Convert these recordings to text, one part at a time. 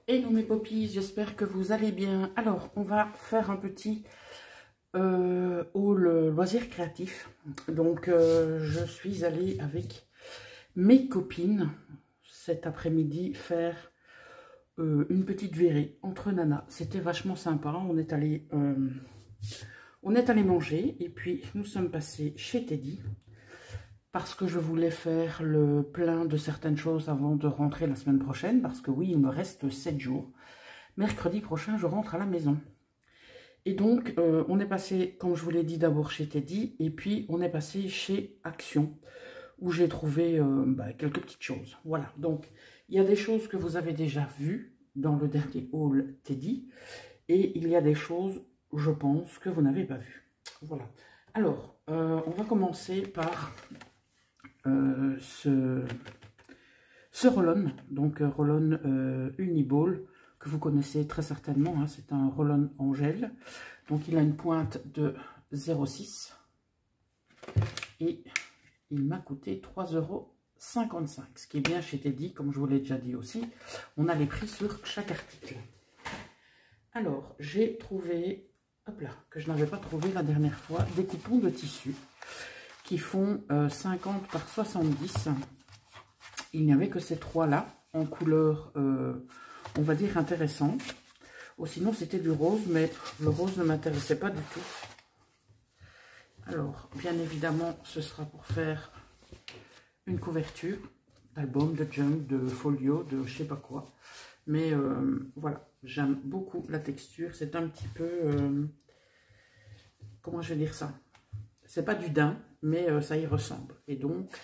Hello mes poppies, j'espère que vous allez bien. Alors, on va faire un petit haul loisirs créatifs. Donc, je suis allée avec mes copines cet après-midi faire une petite virée entre nanas. C'était vachement sympa. On est allé manger et puis nous sommes passés chez Teddy parce que je voulais faire le plein de certaines choses avant de rentrer la semaine prochaine, parce que oui, il me reste 7 jours. Mercredi prochain, je rentre à la maison. Et donc, on est passé, comme je vous l'ai dit, d'abord chez Teddy, et puis on est passé chez Action, où j'ai trouvé quelques petites choses. Voilà, donc il y a des choses que vous avez déjà vues dans le dernier haul Teddy, et il y a des choses, je pense, que vous n'avez pas vues. Voilà. Alors, on va commencer par ce roll-on, donc roll-on Uniball, que vous connaissez très certainement, hein, c'est un roll-on en gel. Donc il a une pointe de 0,6 et il m'a coûté 3,55 €, ce qui est bien chez Teddy, comme je vous l'ai déjà dit aussi. On a les prix sur chaque article. Alors, j'ai trouvé, hop là, que je n'avais pas trouvé la dernière fois, des coupons de tissu qui font 50 par 70. Il n'y avait que ces trois-là, en couleur, on va dire, intéressante. Ou sinon, c'était du rose, mais le rose ne m'intéressait pas du tout. Alors, bien évidemment, ce sera pour faire une couverture d'album, de junk, de folio, de je sais pas quoi. Mais voilà, j'aime beaucoup la texture. C'est un petit peu... comment je vais dire ça? C'est pas du daim, mais ça y ressemble. Et donc,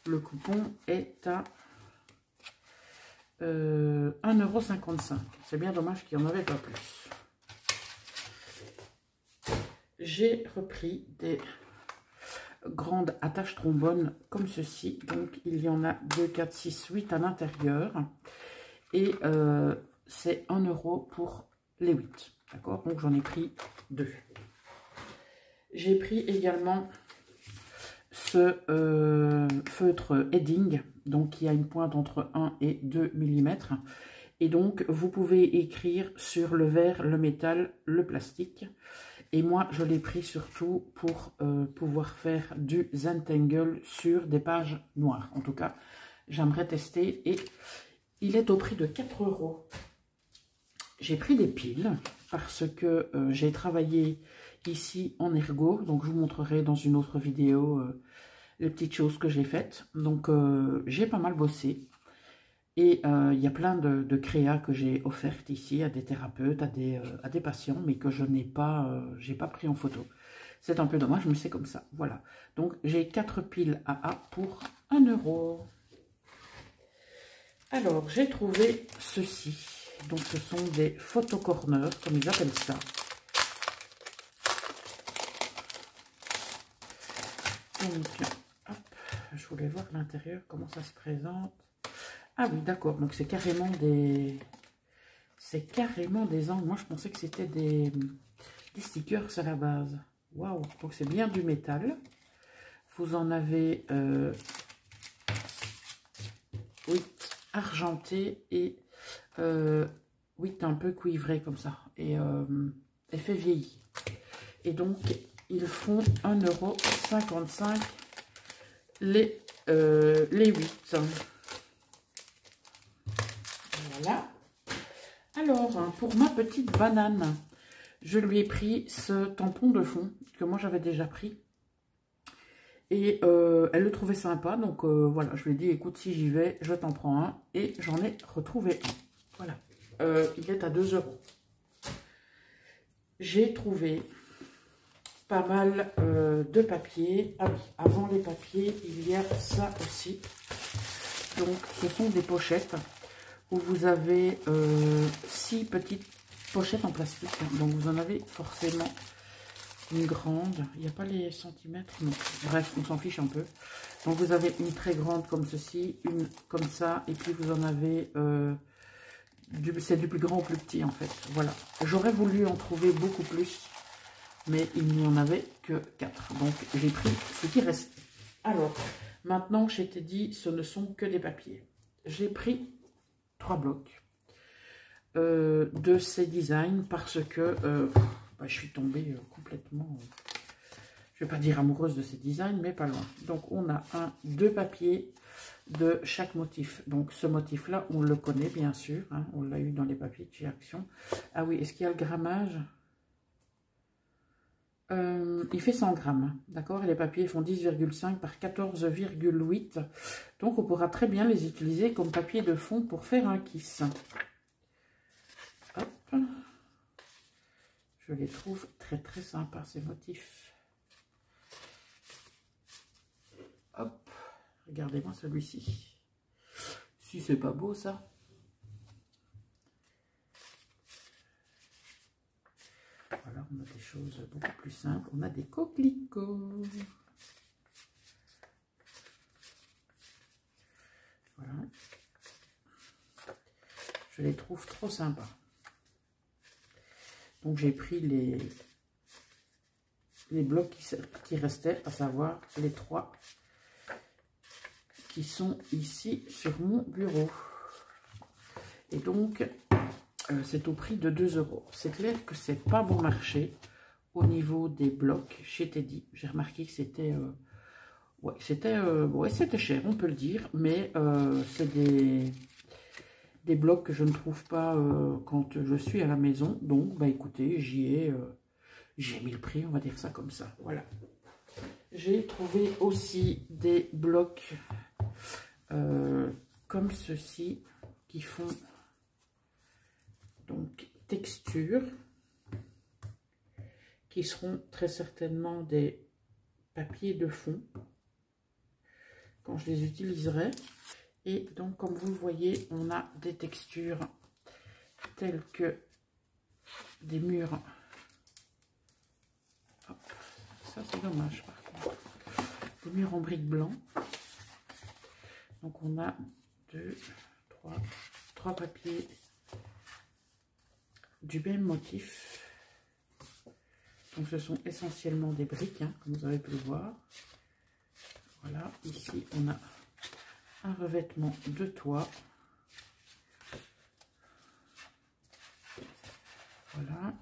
le coupon est à 1,55 €. C'est bien dommage qu'il n'y en avait pas plus. J'ai repris des grandes attaches trombones comme ceci. Donc, il y en a 2, 4, 6, 8 à l'intérieur. Et c'est 1 € pour les 8. D'accord? Donc, j'en ai pris 2. J'ai pris également ce feutre Edding, donc qui a une pointe entre 1 et 2 mm. Et donc, vous pouvez écrire sur le verre, le métal, le plastique. Et moi, je l'ai pris surtout pour pouvoir faire du Zentangle sur des pages noires. En tout cas, j'aimerais tester. Et il est au prix de 4 €. J'ai pris des piles parce que j'ai travaillé ici en ergot. Donc, je vous montrerai dans une autre vidéo les petites choses que j'ai faites. Donc, j'ai pas mal bossé. Et il y a plein de créas que j'ai offertes ici à des thérapeutes, à des patients, mais que je n'ai pas, j'ai pas pris en photo. C'est un peu dommage, mais c'est comme ça. Voilà. Donc, j'ai 4 piles AA pour 1 €. Alors, j'ai trouvé ceci. Donc, ce sont des photocorners, comme ils appellent ça. Donc, hop, je voulais voir l'intérieur, comment ça se présente. Ah oui, d'accord. Donc, c'est carrément des... C'est carrément des angles. Moi, je pensais que c'était des stickers à la base. Waouh. Donc, c'est bien du métal. Vous en avez 8 argentés et 8 un peu cuivrés comme ça. Et effet vieilli. Et donc, ils font 1,55 € les 8. Voilà. Alors, pour ma petite banane, je lui ai pris ce tampon de fond que moi j'avais déjà pris. Et elle le trouvait sympa. Donc voilà, je lui ai dit, écoute, si j'y vais, je t'en prends un. Et j'en ai retrouvé un. Voilà. Il est à 2 €. J'ai trouvé pas mal de papier. Ah oui, avant les papiers, il y a ça aussi. Donc, ce sont des pochettes où vous avez 6 petites pochettes en plastique. Donc, vous en avez forcément une grande. Il n'y a pas les centimètres, non. Bref, on s'en fiche un peu. Donc vous avez une très grande comme ceci, une comme ça, et puis vous en avez... c'est du plus grand au plus petit en fait. Voilà. J'aurais voulu en trouver beaucoup plus, mais il n'y en avait que 4. Donc j'ai pris ce qui reste. Alors, maintenant, je t'ai dit, ce ne sont que des papiers. J'ai pris 3 blocs de ces designs parce que je suis tombée complètement, je ne vais pas dire amoureuse de ces designs, mais pas loin. Donc, on a 2 papiers de chaque motif. Donc, ce motif-là, on le connaît bien sûr. Hein, on l'a eu dans les papiers de chez Action. Ah oui, est-ce qu'il y a le grammage ? Il fait 100 grammes, d'accord? Les papiers font 10,5 par 14,8. Donc, on pourra très bien les utiliser comme papier de fond pour faire un kiss. Hop. Je les trouve très, très sympas, ces motifs. Hop. Regardez-moi celui-ci. Si c'est pas beau, ça. Voilà, on a des choses beaucoup plus simples. On a des coquelicots. Voilà. Je les trouve trop sympas. Donc, j'ai pris les blocs qui restaient, à savoir les 3 qui sont ici sur mon bureau. Et donc... c'est au prix de 2 €. C'est clair que c'est pas bon marché au niveau des blocs chez Teddy. J'ai remarqué que c'était c'était cher, on peut le dire, mais c'est des blocs que je ne trouve pas quand je suis à la maison. Donc, bah écoutez, j'ai mis le prix, on va dire ça comme ça. Voilà. J'ai trouvé aussi des blocs comme ceci qui font donc texture, qui seront très certainement des papiers de fond quand je les utiliserai. Et donc, comme vous le voyez, on a des textures telles que des murs. Hop, ça c'est dommage par contre. Des murs en briques blanc. Donc on a 3 papiers du même motif. Donc ce sont essentiellement des briques, hein, comme vous avez pu le voir. Voilà, ici on a un revêtement de toit. Voilà.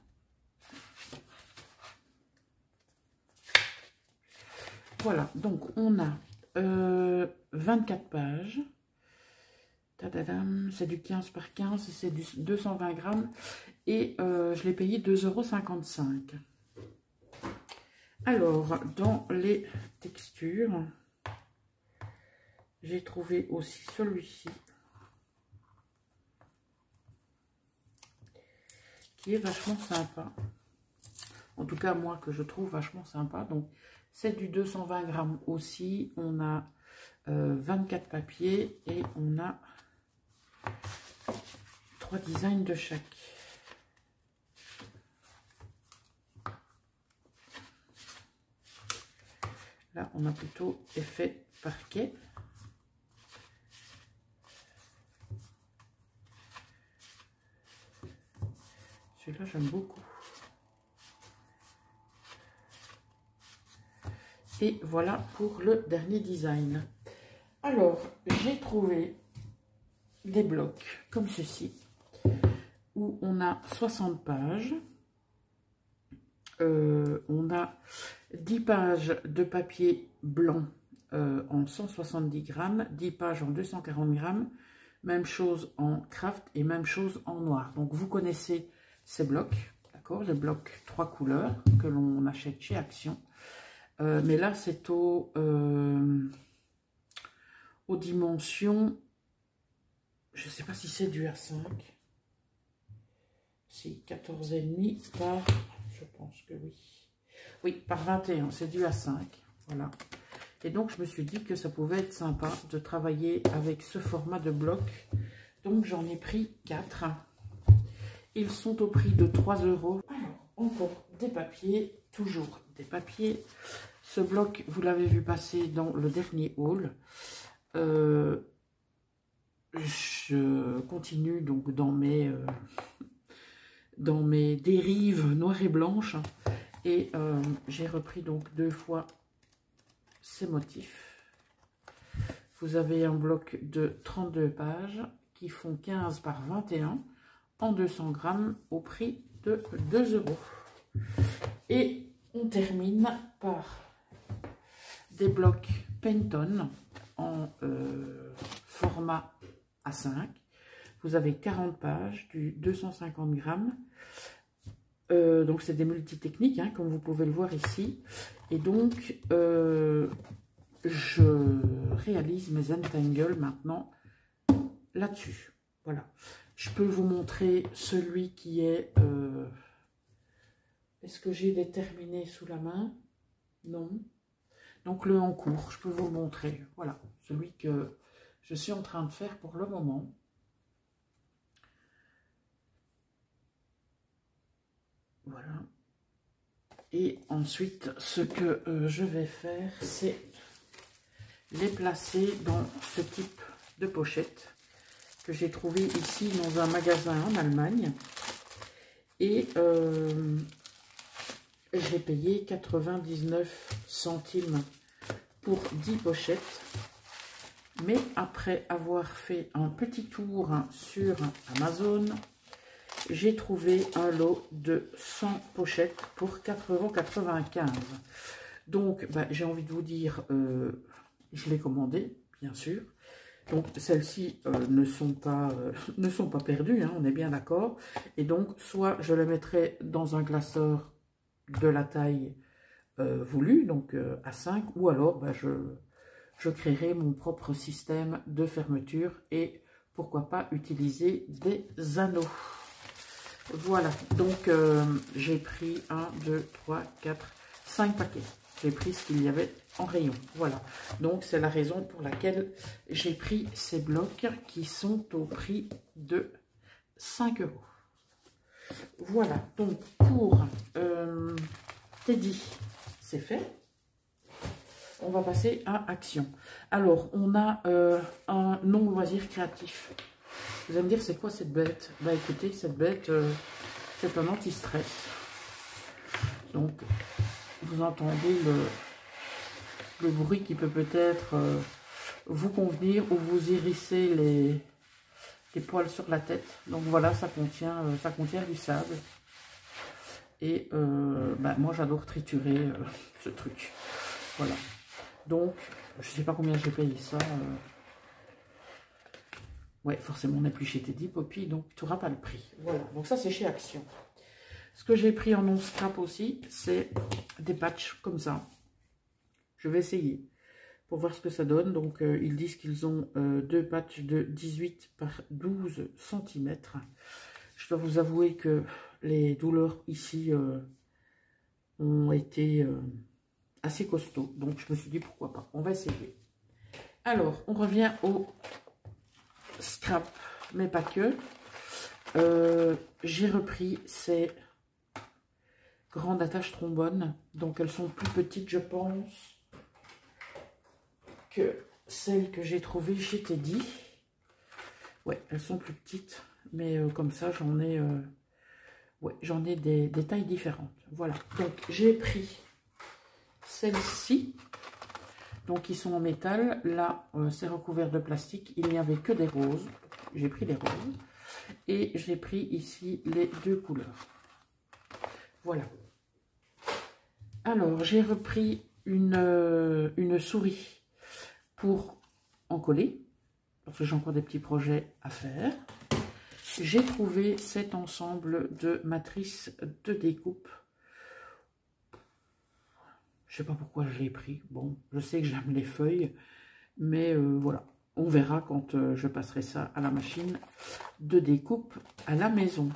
Voilà, donc on a 24 pages. C'est du 15 par 15, c'est du 220 grammes. Et je l'ai payé 2,55 €. Alors, dans les textures, j'ai trouvé aussi celui-ci, qui est vachement sympa. En tout cas, moi, que je trouve vachement sympa. Donc, c'est du 220 grammes aussi. On a 24 papiers et on a 3 designs de chaque. Là, on a plutôt effet parquet. Celui-là, j'aime beaucoup. Et voilà pour le dernier design. Alors, j'ai trouvé des blocs comme ceci, où on a 60 pages. On a 10 pages de papier blanc en 170 grammes, 10 pages en 240 grammes, même chose en craft et même chose en noir. Donc vous connaissez ces blocs, d'accord, les blocs 3 couleurs que l'on achète chez Action. Mais là c'est aux dimensions, je ne sais pas si c'est du A5, si 14,5 par, je pense que oui. Oui, par 21, c'est du A5, voilà. Et donc, je me suis dit que ça pouvait être sympa de travailler avec ce format de bloc. Donc, j'en ai pris 4. Ils sont au prix de 3 €. Alors, encore des papiers. toujours des papiers. Ce bloc, vous l'avez vu passer dans le dernier haul. Je continue donc dans mes dérives noires et blanches. Et j'ai repris donc 2 fois ces motifs. Vous avez un bloc de 32 pages qui font 15 par 21 en 200 grammes au prix de 2 €. Et on termine par des blocs Penton en format A5. Vous avez 40 pages du 250 grammes. Donc c'est des multitechniques, hein, comme vous pouvez le voir ici. Et donc je réalise mes Zentangle maintenant là-dessus. Voilà. Je peux vous montrer celui qui est... Est-ce que j'ai déterminé sous la main? Non. Donc le en cours, je peux vous le montrer. Voilà, celui que je suis en train de faire pour le moment. Voilà. Et ensuite, ce que je vais faire, c'est les placer dans ce type de pochette que j'ai trouvé ici dans un magasin en Allemagne. Et j'ai payé 99 centimes pour 10 pochettes. Mais après avoir fait un petit tour sur Amazon, j'ai trouvé un lot de 100 pochettes pour 4,95 €. Donc, j'ai envie de vous dire, je l'ai commandé, bien sûr. Donc, celles-ci ne sont pas perdues, hein, on est bien d'accord. Et donc, soit je les mettrai dans un classeur de la taille voulue, donc A5, ou alors je créerai mon propre système de fermeture et pourquoi pas utiliser des anneaux. Voilà, donc j'ai pris 1, 2, 3, 4, 5 paquets. J'ai pris ce qu'il y avait en rayon. Voilà, donc c'est la raison pour laquelle j'ai pris ces blocs qui sont au prix de 5 €. Voilà, donc pour Teddy, c'est fait. On va passer à action. Alors, on a un non-loisir créatif. Vous allez me dire, c'est quoi cette bête? Bah écoutez, cette bête, c'est un anti-stress. Donc, vous entendez le bruit qui peut peut-être vous convenir ou vous hérisser les poils sur la tête. Donc voilà, ça contient du sable. Et moi, j'adore triturer ce truc. Voilà. Donc, je ne sais pas combien j'ai payé ça. Ouais, forcément, on n'est plus chez Teddy Poppy, donc tu n'auras pas le prix. Voilà, donc ça, c'est chez Action. Ce que j'ai pris en non-scrap aussi, c'est des patchs comme ça. Je vais essayer pour voir ce que ça donne. Donc, ils disent qu'ils ont 2 patchs de 18 par 12 cm. Je dois vous avouer que les douleurs ici ont été assez costauds. Donc, je me suis dit, pourquoi pas. On va essayer. Alors, on revient au scrap, mais pas que. J'ai repris ces grandes attaches trombone. Donc, elles sont plus petites, je pense, que celles que j'ai trouvées chez Teddy. Ouais, elles sont plus petites. Mais comme ça, j'en ai, j'en ai des tailles différentes. Voilà. Donc, j'ai pris celles-ci. Donc, ils sont en métal. Là, c'est recouvert de plastique. Il n'y avait que des roses. J'ai pris des roses. Et j'ai pris ici les 2 couleurs. Voilà. Alors, j'ai repris une souris pour en coller. Parce que j'ai encore des petits projets à faire. J'ai trouvé cet ensemble de matrices de découpe. Je sais pas pourquoi je l'ai pris. Bon, je sais que j'aime les feuilles. Mais voilà. On verra quand je passerai ça à la machine de découpe à la maison.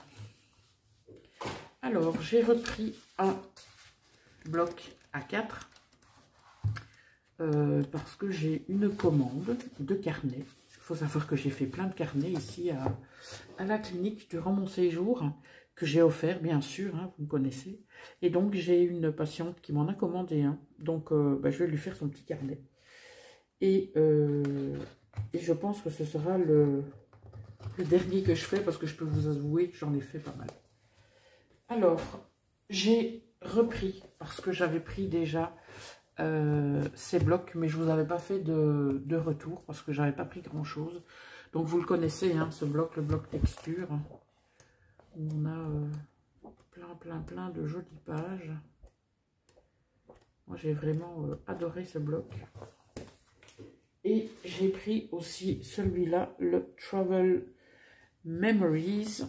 Alors, j'ai repris un bloc A4 parce que j'ai une commande de carnet. Il faut savoir que j'ai fait plein de carnets ici à la clinique durant mon séjour. que j'ai offert, bien sûr, hein, vous me connaissez. Et donc, j'ai une patiente qui m'en a commandé un. Donc, je vais lui faire son petit carnet. Et je pense que ce sera le dernier que je fais, parce que je peux vous avouer que j'en ai fait pas mal. Alors, j'ai repris, parce que j'avais pris déjà ces blocs, mais je ne vous avais pas fait de retour, parce que j'avais pas pris grand-chose. Donc, vous le connaissez, hein, ce bloc, le bloc texture, où on a plein de jolies pages. Moi, j'ai vraiment adoré ce bloc. Et j'ai pris aussi celui-là, le Travel Memories,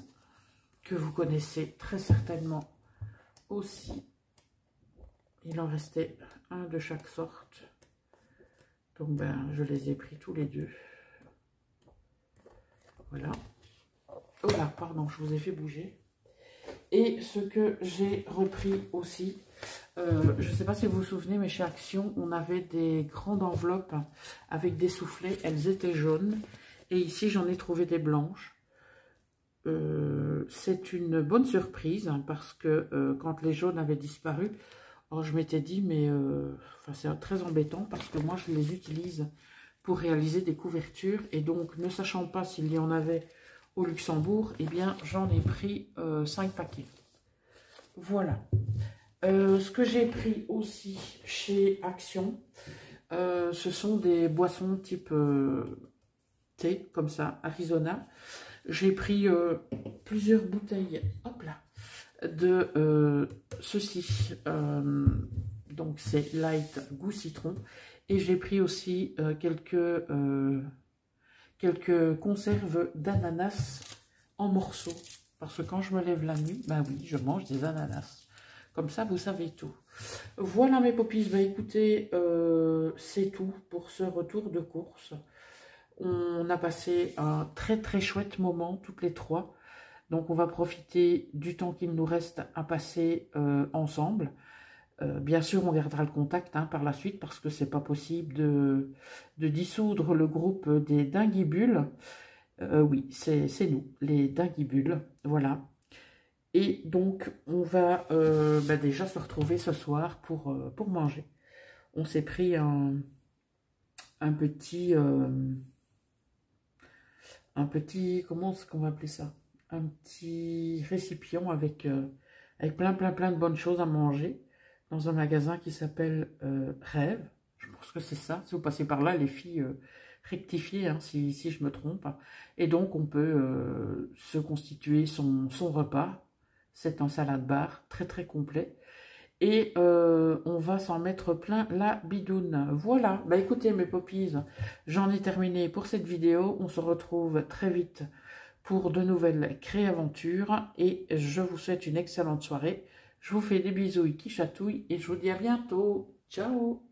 que vous connaissez très certainement aussi. Il en restait un de chaque sorte. Donc, je les ai pris tous les deux. Voilà. Oh là, pardon, je vous ai fait bouger. Et ce que j'ai repris aussi, je ne sais pas si vous vous souvenez, mais chez Action, on avait des grandes enveloppes avec des soufflets. Elles étaient jaunes. Et ici, j'en ai trouvé des blanches. C'est une bonne surprise, hein, parce que quand les jaunes avaient disparu, je m'étais dit, mais c'est très embêtant parce que moi, je les utilise pour réaliser des couvertures. Et donc, ne sachant pas s'il y en avait au Luxembourg, eh bien, j'en ai pris 5 paquets. Voilà. Ce que j'ai pris aussi chez Action, ce sont des boissons type thé, comme ça, Arizona. J'ai pris plusieurs bouteilles, hop là, de ceci. Donc, c'est light goût citron. Et j'ai pris aussi quelques conserves d'ananas en morceaux. Parce que quand je me lève la nuit, oui, je mange des ananas. Comme ça, vous savez tout. Voilà mes poppies. Écoutez, c'est tout pour ce retour de course. On a passé un très chouette moment, toutes les trois. Donc, on va profiter du temps qu'il nous reste à passer ensemble. Bien sûr, on gardera le contact par la suite parce que c'est pas possible de dissoudre le groupe des Dinguibules. Oui, c'est nous, les Dinguibules. Voilà. Et donc, on va déjà se retrouver ce soir pour manger. On s'est pris un petit, comment est-ce qu'on va appeler ça? Un petit récipient avec plein de bonnes choses à manger dans un magasin qui s'appelle Rêve. Je pense que c'est ça. Si vous passez par là, les filles, rectifiez si je me trompe. Et donc, on peut se constituer son repas. C'est un salade bar très complet. Et on va s'en mettre plein la bidoune. Voilà. Écoutez mes poppies, j'en ai terminé pour cette vidéo. On se retrouve très vite pour de nouvelles créaventures. Et je vous souhaite une excellente soirée. Je vous fais des bisous qui chatouillent et je vous dis à bientôt. Ciao!